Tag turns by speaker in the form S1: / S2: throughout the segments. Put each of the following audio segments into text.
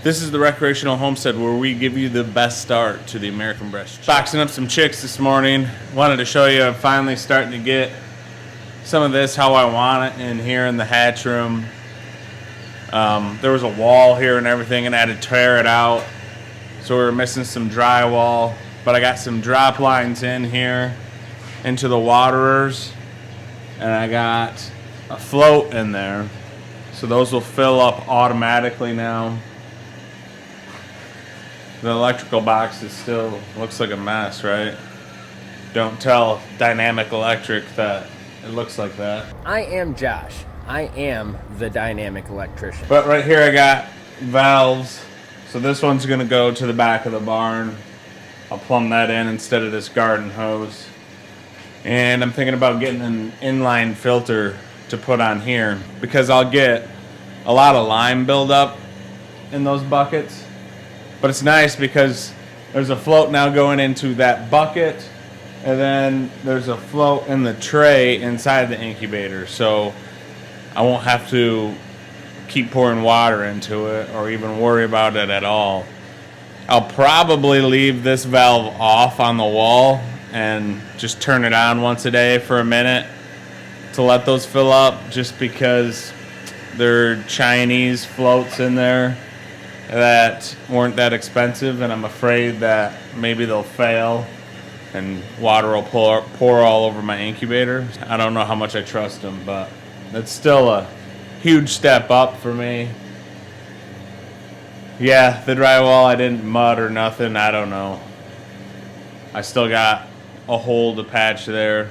S1: This is the Recreational Homestead, where we give you the best start to the American Bresse. Boxing up some chicks this morning. Wanted to show you I'm finally starting to get some of this how I want it in here in the hatch room. There was a wall here and everything, and I had to tear it out. So we were missing some drywall. But I got some drop lines in here into the waterers. And I got a float in there. So those will fill up automatically now. The electrical box is still looks like a mess, right? Don't tell Dynamic Electric that it looks like that.
S2: I am Josh. I am the dynamic electrician.
S1: But right here I got valves. So this one's gonna go to the back of the barn. I'll plumb that in instead of this garden hose. And I'm thinking about getting an inline filter to put on here because I'll get a lot of lime buildup in those buckets. But it's nice because there's a float now going into that bucket, and then there's a float in the tray inside the incubator. So I won't have to keep pouring water into it or even worry about it at all. I'll probably leave this valve off on the wall and just turn it on once a day for a minute to let those fill up, just because there are Chinese floats in there that weren't that expensive, and I'm afraid that maybe they'll fail and water will pour all over my incubator. I don't know how much I trust them, but it's still a huge step up for me. Yeah, the drywall, I didn't mud or nothing, I don't know. I still got a hole to patch there.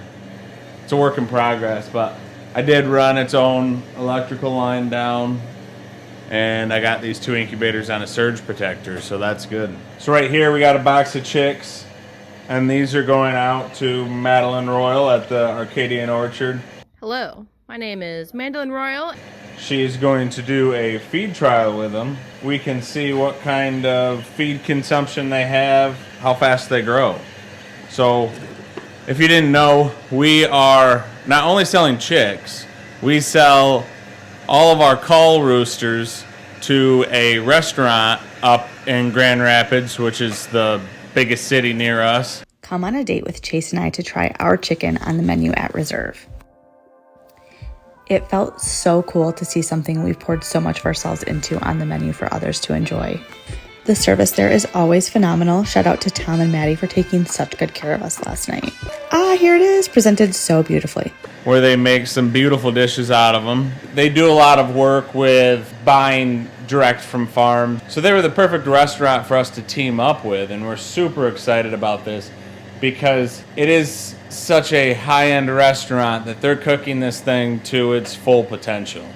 S1: It's a work in progress, but I did run its own electrical line down, and I got these 2 incubators on a surge protector, so that's good. So right here we got a box of chicks, and these are going out to Madeline Royal at the Arcadian Orchard.
S3: Hello, my name is Madeline Royal.
S1: She's going to do a feed trial with them. We can see what kind of feed consumption they have, how fast they grow. So if you didn't know, we are not only selling chicks, we sell all of our cull roosters to a restaurant up in Grand Rapids, which is the biggest city near us.
S4: Come on a date with Chase and I to try our chicken on the menu at Reserve. It felt so cool to see something we've poured so much of ourselves into on the menu for others to enjoy. The service there is always phenomenal. Shout out to Tom and Maddie for taking such good care of us last night. Here it is, presented so beautifully.
S1: Where they make some beautiful dishes out of them. They do a lot of work with buying direct from farms. So they were the perfect restaurant for us to team up with, and we're super excited about this because it is such a high-end restaurant that they're cooking this thing to its full potential.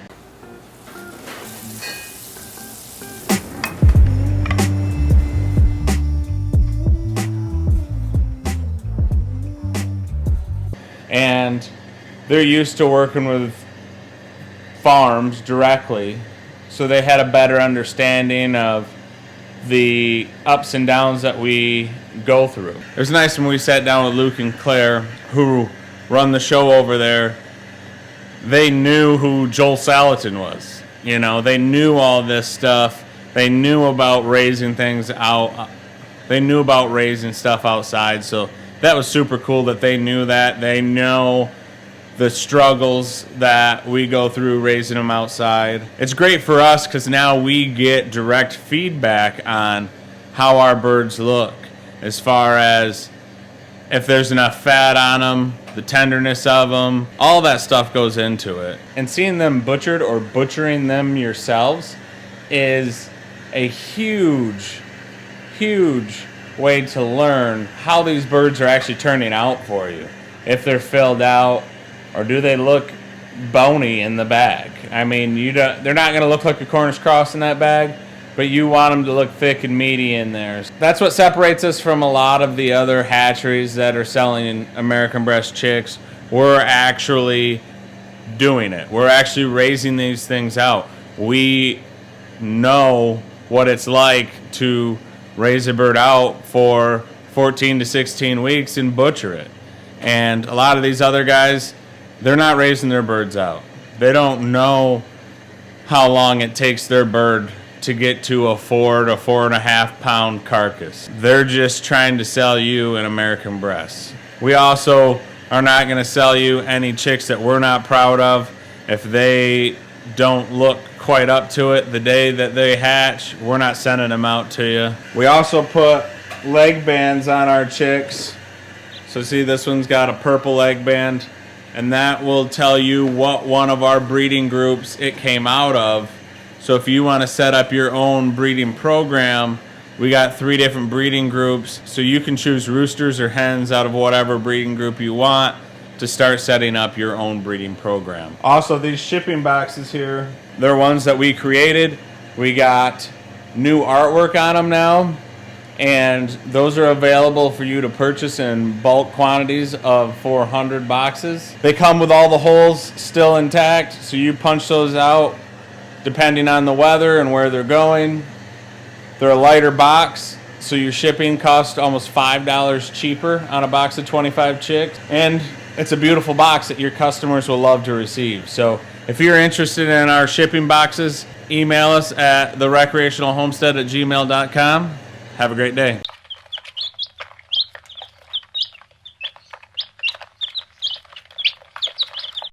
S1: And they're used to working with farms directly, so they had a better understanding of the ups and downs that we go through. It was nice when we sat down with Luke and Claire, who run the show over there. They knew who Joel Salatin was. You know, they knew all this stuff. They knew about raising things out. They knew about raising stuff outside, so that was super cool that they knew that. They know the struggles that we go through raising them outside. It's great for us because now we get direct feedback on how our birds look, as far as if there's enough fat on them, the tenderness of them, all that stuff goes into it. And seeing them butchered or butchering them yourselves is a huge, huge way to learn how these birds are actually turning out for you. If they're filled out, or do they look bony in the bag? I mean, they're not going to look like a Cornish cross in that bag, but you want them to look thick and meaty in there. That's what separates us from a lot of the other hatcheries that are selling American Bresse chicks. We're actually doing it. We're actually raising these things out. We know what it's like to raise a bird out for 14 to 16 weeks and butcher it. And a lot of these other guys, they're not raising their birds out. They don't know how long it takes their bird to get to a 4 to 4.5 pound carcass. They're just trying to sell you an American Bresse. We also are not going to sell you any chicks that we're not proud of. If they don't look quite up to it the day that they hatch, we're not sending them out to you. We also put leg bands on our chicks. So see, this one's got a purple leg band, and that will tell you what one of our breeding groups it came out of. So if you want to set up your own breeding program, we got 3 different breeding groups, so you can choose roosters or hens out of whatever breeding group you want to start setting up your own breeding program. Also, these shipping boxes here, they're ones that we created. We got new artwork on them now, and those are available for you to purchase in bulk quantities of 400 boxes. They come with all the holes still intact, so you punch those out depending on the weather and where they're going. They're a lighter box, so your shipping costs almost $5 cheaper on a box of 25 chicks. And it's a beautiful box that your customers will love to receive. So if you're interested in our shipping boxes, email us at therecreationalhomestead@gmail.com. Have a great day.